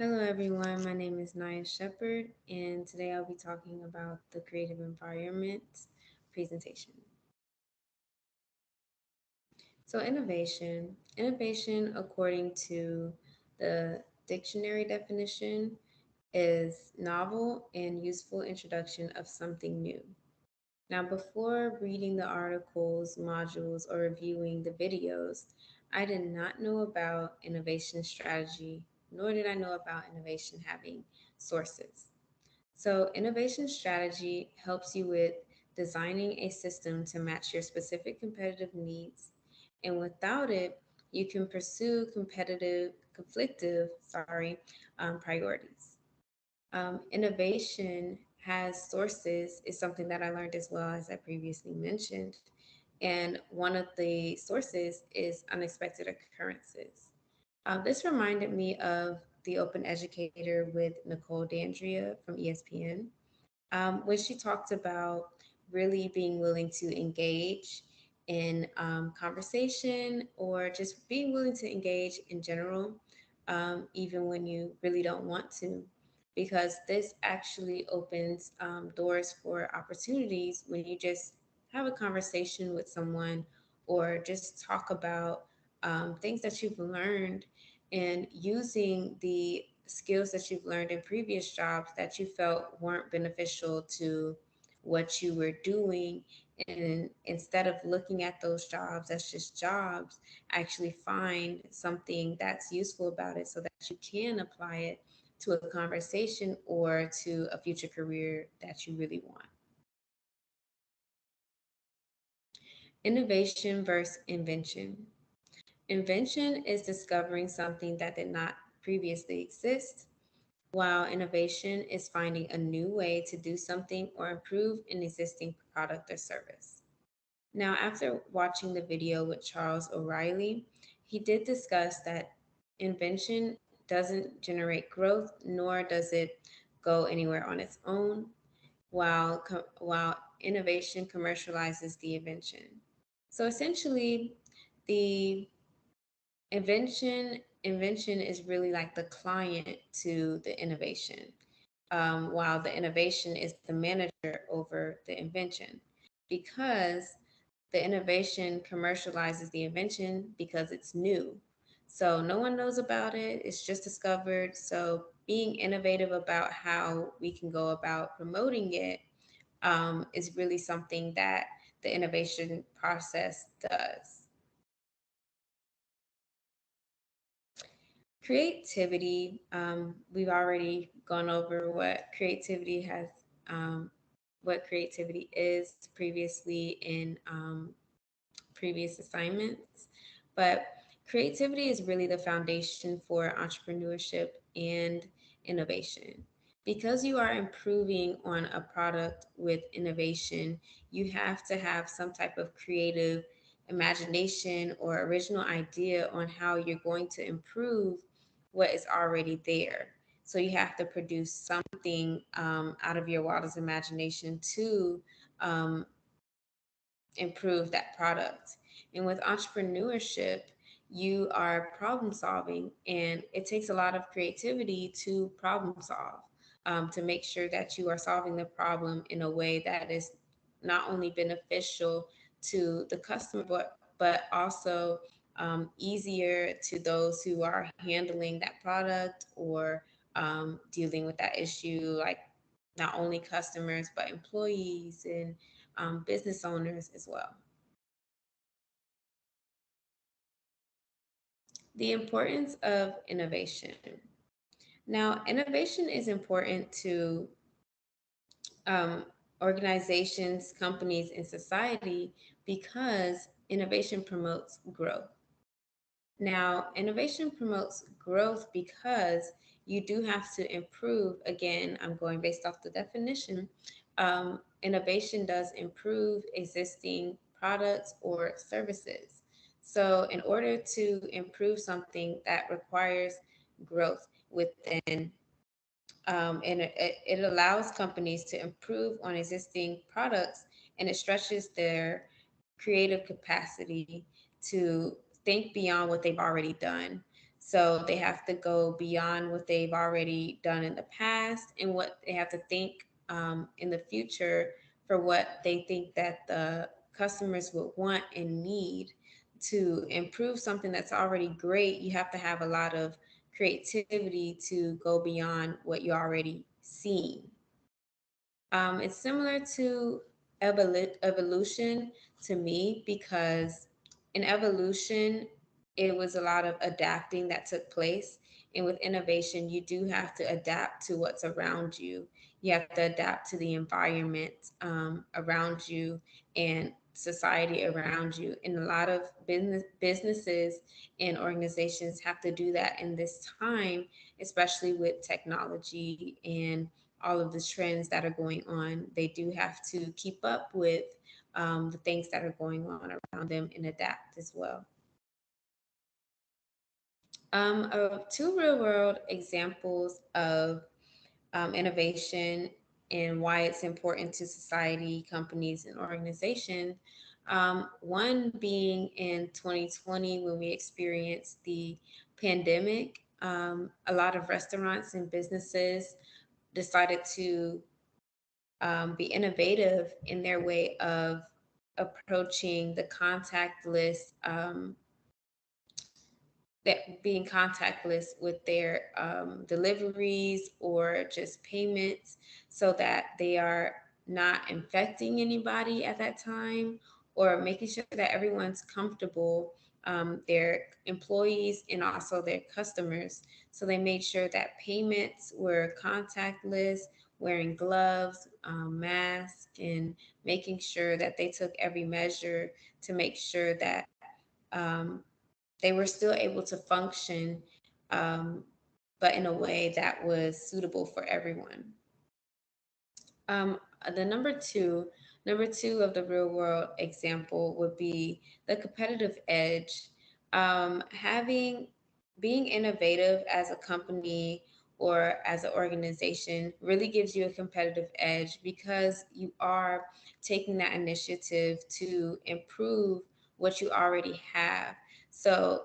Hello, everyone. My name is Naya Shepherd, and today I'll be talking about the creative environment presentation. So, innovation, according to the dictionary definition, is novel and useful introduction of something new. Now, before reading the articles, modules, or reviewing the videos, I did not know about innovation strategy, nor did I know about innovation having sources. So, innovation strategy helps you with designing a system to match your specific competitive needs. And without it, you can pursue conflictive priorities. Innovation has sources is something that I learned as well as I previously mentioned. And one of the sources is unexpected occurrences. This reminded me of the Open Educator with Nicole Dandria from ESPN, when she talked about really being willing to engage in conversation or just being willing to engage in general, even when you really don't want to, because this actually opens doors for opportunities when you just have a conversation with someone or just talk about things that you've learned and using the skills that you've learned in previous jobs that you felt weren't beneficial to what you were doing. And instead of looking at those jobs as just jobs, actually find something that's useful about it so that you can apply it to a conversation or to a future career that you really want. Innovation versus invention. Invention is discovering something that did not previously exist, while innovation is finding a new way to do something or improve an existing product or service. Now, after watching the video with Charles O'Reilly, he did discuss that invention doesn't generate growth, nor does it go anywhere on its own, while innovation commercializes the invention. So essentially, the invention is really like the client to the innovation, while the innovation is the manager over the invention, because the innovation commercializes the invention because it's new. So no one knows about it, it's just discovered. So being innovative about how we can go about promoting it is really something that the innovation process does. Creativity, we've already gone over what creativity is previously in previous assignments. But creativity is really the foundation for entrepreneurship and innovation. Because you are improving on a product with innovation, you have to have some type of creative imagination or original idea on how you're going to improve what is already there. So you have to produce something out of your wildest imagination to um, improve that product. And with entrepreneurship, you are problem solving, and it takes a lot of creativity to problem solve, to make sure that you are solving the problem in a way that is not only beneficial to the customer, but also easier to those who are handling that product or dealing with that issue, like not only customers, but employees and business owners as well. The importance of innovation. Now, innovation is important to um, organizations, companies, and society because innovation promotes growth. Now, innovation promotes growth because you do have to improve. Again, I'm going based off the definition. Innovation does improve existing products or services. So, in order to improve something, that requires growth within, and it allows companies to improve on existing products, and it stretches their creative capacity to think beyond what they've already done. So they have to go beyond what they've already done in the past and what they have to think in the future for what they think that the customers would want and need to improve something that's already great. You have to have a lot of creativity to go beyond what you already seen. It's similar to evolution to me because in evolution, it was a lot of adapting that took place. And with innovation, you do have to adapt to what's around you. You have to adapt to the environment around you and society around you. And a lot of businesses and organizations have to do that in this time, especially with technology and all of the trends that are going on. They do have to keep up with the things that are going on around them and adapt as well. Two real world examples of innovation and why it's important to society, companies, and organizations. One being in 2020 when we experienced the pandemic, a lot of restaurants and businesses decided to be innovative in their way of approaching the contactless, that being contactless with their deliveries or just payments so that they are not infecting anybody at that time or making sure that everyone's comfortable, their employees and also their customers. So they made sure that payments were contactless, wearing gloves, masks, and making sure that they took every measure to make sure that um, they were still able to function, um, but in a way that was suitable for everyone. Um, the number two of the real world example would be the competitive edge. Having being innovative as a company or as an organization really gives you a competitive edge because you are taking that initiative to improve what you already have. So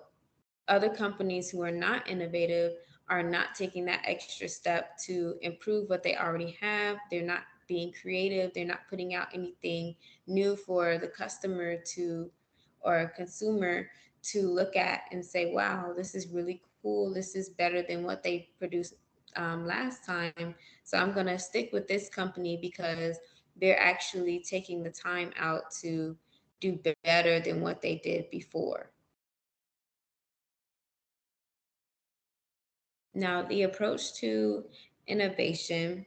other companies who are not innovative are not taking that extra step to improve what they already have. They're not being creative. They're not putting out anything new for the customer to or consumer to look at and say, wow, this is really cool. This is better than what they produced last time. So I'm going to stick with this company because they're actually taking the time out to do better than what they did before. Now, the approach to innovation,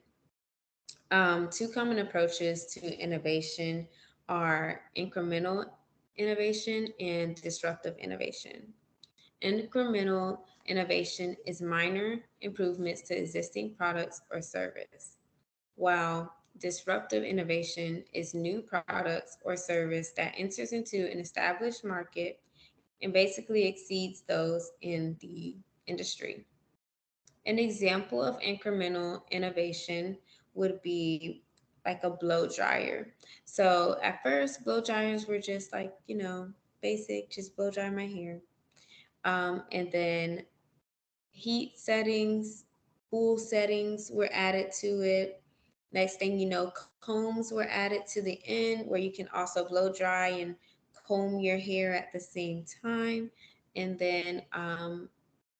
two common approaches to innovation are incremental innovation and disruptive innovation. Incremental innovation is minor improvements to existing products or service, while disruptive innovation is new products or service that enters into an established market and basically exceeds those in the industry. An example of incremental innovation would be like a blow dryer. So at first, blow dryers were just like, basic, just blow dry my hair. And then heat settings, cool settings were added to it. Next thing you know, combs were added to the end where you can also blow dry and comb your hair at the same time. And then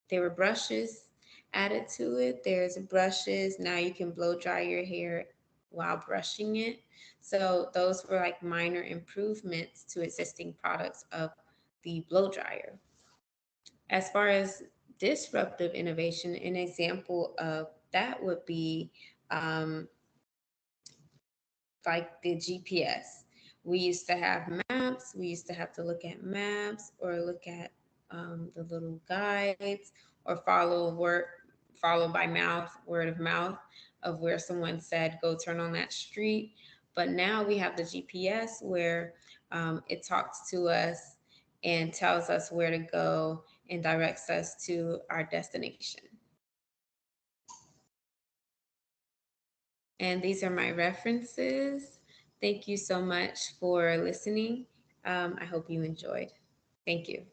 there were brushes added to it. There's brushes. Now you can blow dry your hair while brushing it. So those were like minor improvements to existing products of the blow dryer. As far as disruptive innovation, an example of that would be um, like the GPS. We used to have maps. We used to have to look at maps or look at the little guides or follow by mouth, word of mouth of where someone said, go turn on that street. But now we have the GPS where it talks to us and tells us where to go and directs us to our destination. And these are my references. Thank you so much for listening. I hope you enjoyed. Thank you.